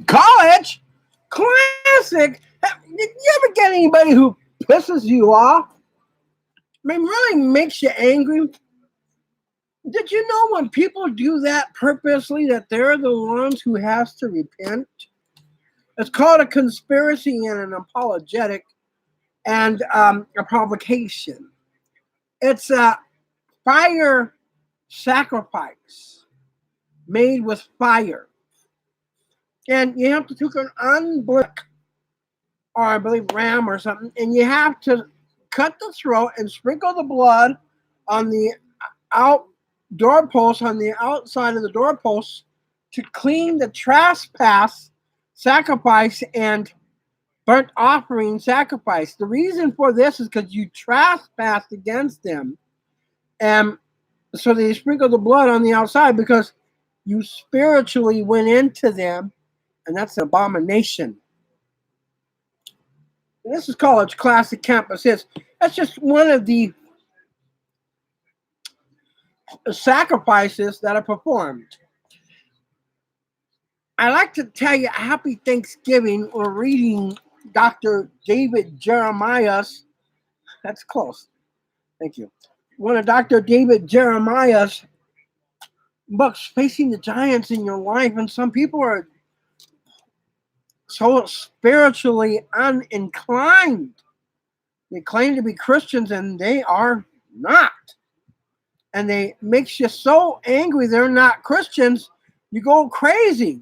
College? Classic. Did you ever get anybody who pisses you off? I mean, really makes you angry? Did you know when people do that purposely that they're the ones who has to repent? It's called a conspiracy and an apologetic and a provocation. It's a fire sacrifice made with fire. And you have to take an unblick, or I believe ram or something, and you have to cut the throat and sprinkle the blood on the doorpost, on the outside of the doorpost, to clean the trespass sacrifice and burnt offering sacrifice. The reason for this is because you trespassed against them. And so they sprinkle the blood on the outside because you spiritually went into them, and that's an abomination. And this is College Classic Campus. That's just one of the sacrifices that are performed. I like to tell you Happy Thanksgiving. We're reading Dr. David Jeremiah's. That's close. Thank you. One of Dr. David Jeremiah's books, Facing the Giants in Your Life. And some people are so spiritually uninclined. They claim to be Christians and they are not. And they makes you so angry they're not Christians, you go crazy.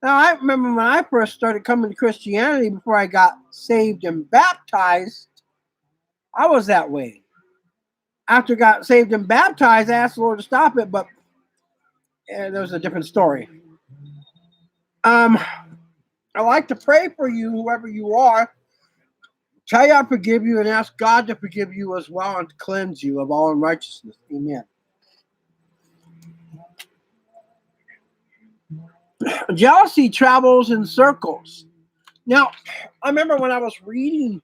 Now, I remember when I first started coming to Christianity, before I got saved and baptized, I was that way. After I got saved and baptized, I asked the Lord to stop it, but there was a different story. I like to pray for you, whoever you are. Tell you I forgive you and ask God to forgive you as well and to cleanse you of all unrighteousness. Amen. Jealousy travels in circles. Now, I remember when I was reading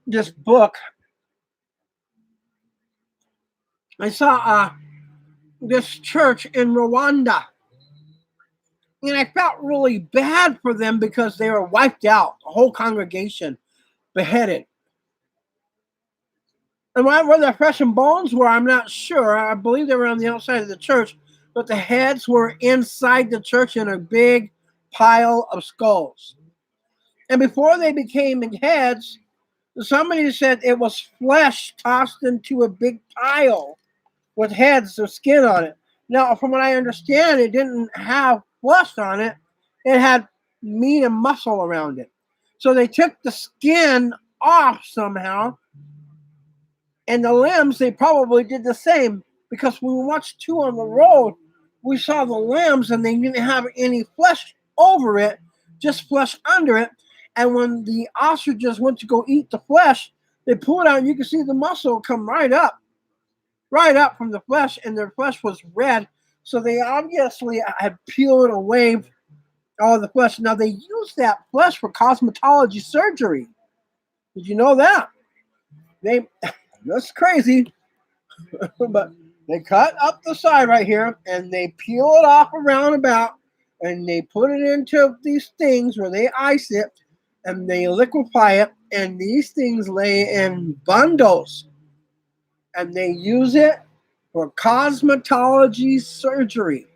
this book, I saw this church in Rwanda. And I felt really bad for them because they were wiped out, the whole congregation beheaded. And where their flesh and bones were, I'm not sure. I believe they were on the outside of the church, but the heads were inside the church in a big pile of skulls. And before they became heads, somebody said it was flesh tossed into a big pile with heads or skin on it. Now, from what I understand, it didn't have flesh on it. It had meat and muscle around it. So they took the skin off somehow. And the limbs, they probably did the same, because when we watched Two on the Road, we saw the limbs and they didn't have any flesh over it, just flesh under it. And when the ostriches went to go eat the flesh, they pull it out and you can see the muscle come right up from the flesh, and their flesh was red. So they obviously had peeled away all the flesh. Now they use that flesh for cosmetology surgery. Did you know that? That's crazy. But they cut up the side right here and they peel it off around about, and they put it into these things where they ice it and they liquefy it, and these things lay in bundles. And they use it for cosmetology surgery.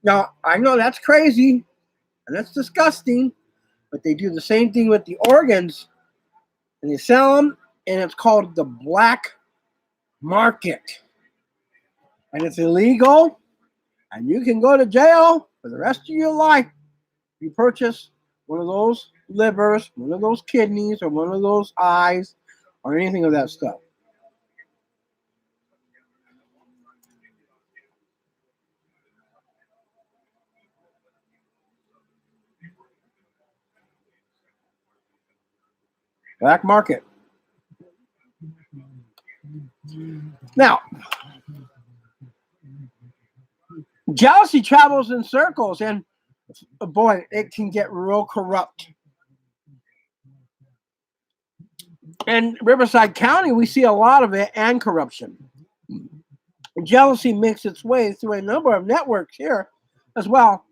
Now, I know that's crazy and that's disgusting, but they do the same thing with the organs, and they sell them, and it's called the black market. And it's illegal, and you can go to jail for the rest of your life if you purchase one of those livers, one of those kidneys, or one of those eyes, or anything of that stuff. Black market. Now, jealousy travels in circles, and boy, it can get real corrupt. In Riverside County, we see a lot of it, and corruption. And jealousy makes its way through a number of networks here as well,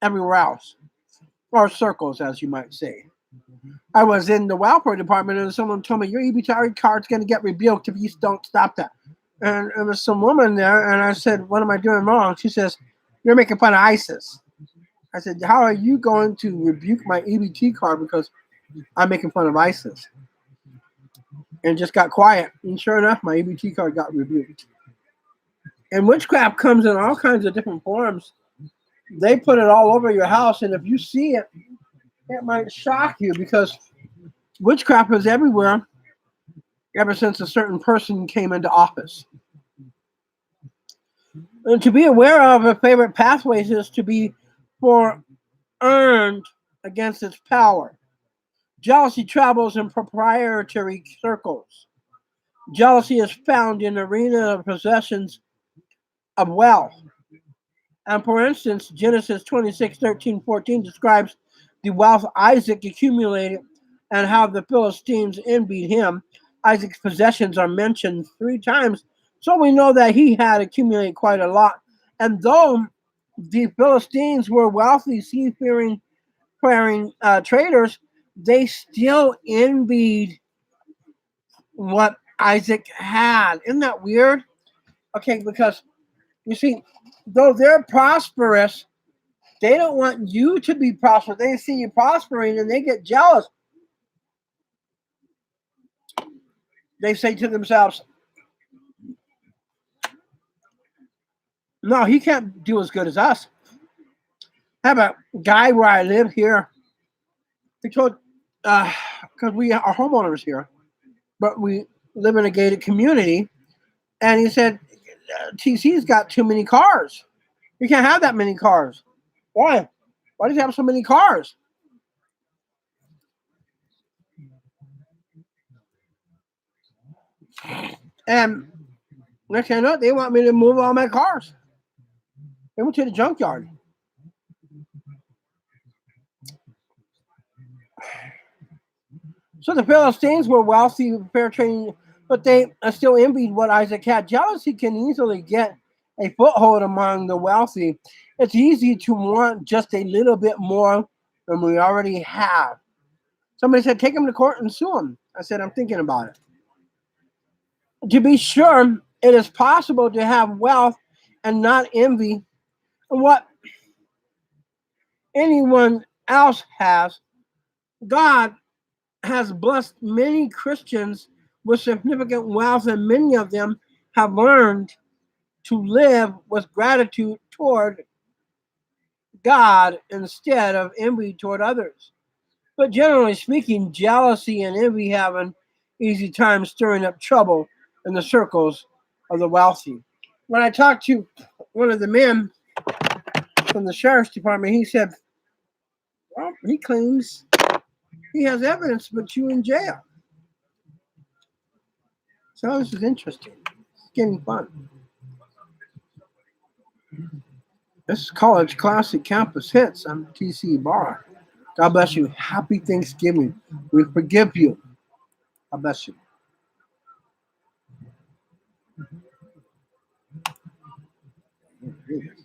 everywhere else. or circles, as you might say. I was in the welfare department and someone told me your EBT card's going to get rebuked if you don't stop that. And there was some woman there, and I said, "What am I doing wrong?" She says, "You're making fun of ISIS." I said, "How are you going to rebuke my EBT card because I'm making fun of ISIS?" And just got quiet. And sure enough, my EBT card got rebuked. And witchcraft comes in all kinds of different forms. They put it all over your house, and if you see it, it might shock you because witchcraft is everywhere ever since a certain person came into office. And to be aware of a favorite pathways is to be forearmed against its power. Jealousy travels in proprietary circles. Jealousy is found in the arena of possessions of wealth. And for instance, Genesis 26:13-14 describes the wealth Isaac accumulated and how the Philistines envied him. Isaac's possessions are mentioned 3 times, so we know that he had accumulated quite a lot. And though the Philistines were wealthy, seafaring traders, they still envied what Isaac had. Isn't that weird? Okay, because you see, though they're prosperous, they don't want you to be prosperous. They see you prospering and they get jealous. They say to themselves, "No, he can't do as good as us." I have a guy where I live here. He told, because we are homeowners here, but we live in a gated community. And he said, TC's got too many cars. You can't have that many cars. Why? Why does he have so many cars? And next thing I know, they want me to move all my cars. They went to the junkyard. So the Philistines were wealthy, fair trading, but they still envied what Isaac had. Jealousy can easily get a foothold among the wealthy. It's easy to want just a little bit more than we already have. Somebody said, "Take him to court and sue him." I said, "I'm thinking about it." To be sure, it is possible to have wealth and not envy what anyone else has. God has blessed many Christians with significant wealth, and many of them have learned to live with gratitude toward God instead of envy toward others. But generally speaking, jealousy and envy have an easy time stirring up trouble in the circles of the wealthy. When I talked to one of the men from the sheriff's department, he said, "Well, he claims he has evidence, but you in jail." So this is interesting. It's getting fun. This is College Classic Campus Hits. I'm tcYbarra. God bless you. Happy Thanksgiving. We forgive you. God bless you.